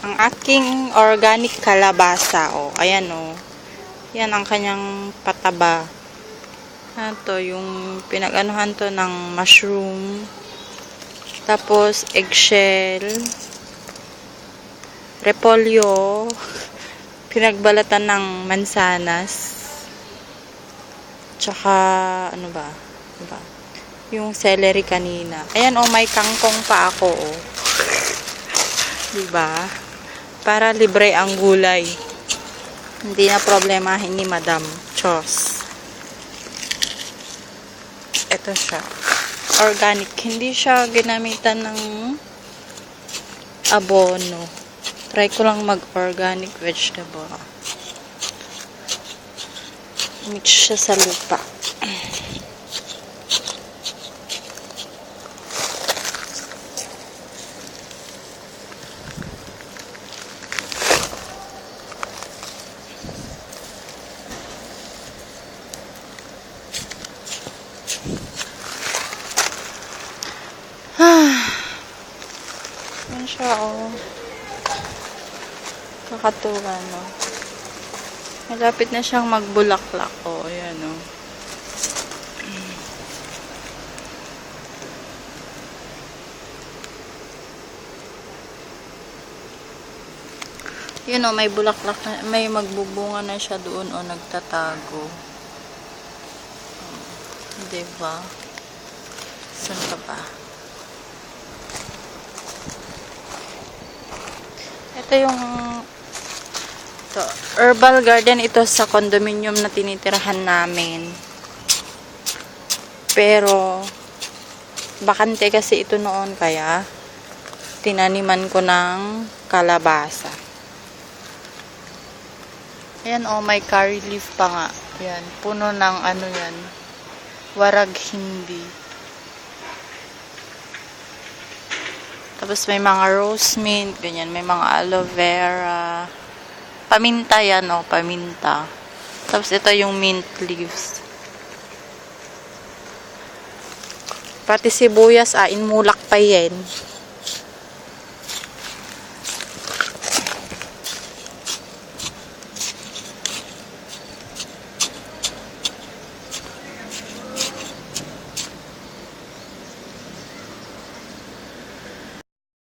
Ang aking organic kalabasa, oh. Ayan, oh. Yan ang kanyang pataba. Ito, yung pinag-anuhan to ng mushroom. Tapos, eggshell. Repolyo. Pinagbalatan ng mansanas. Tsaka, ano ba? Diba? Yung celery kanina. Ayan, oh, may kangkong pa ako, oh. Diba? Para libre ang gulay. Hindi na problemahin ni Madam Chos. Ito siya. Organic. Hindi siya ginamitan ng abono. Try ko lang mag-organic vegetable. Mix siya sa lupa. Yan siya, oh. Kakatuwa, no? Malapit na siyang magbulaklak, oh. Ayan, oh. Yun, oh, may bulaklak na, may magbubunga na siya doon, oh, nagtatago. Diba? Saan ka ba? Ito yung herbal garden ito sa condominium na tinitirahan namin. Pero bakante kasi ito noon kaya tinaniman ko ng kalabasa. Ayan, oh, may curry leaf pa nga. Ayan, puno ng ano yan. Warag hindi. Tapos may mga rose mint, ganyan. May mga aloe vera. Paminta yan, oh, paminta. Tapos ito yung mint leaves. Pati sibuyas, inulak pa yan.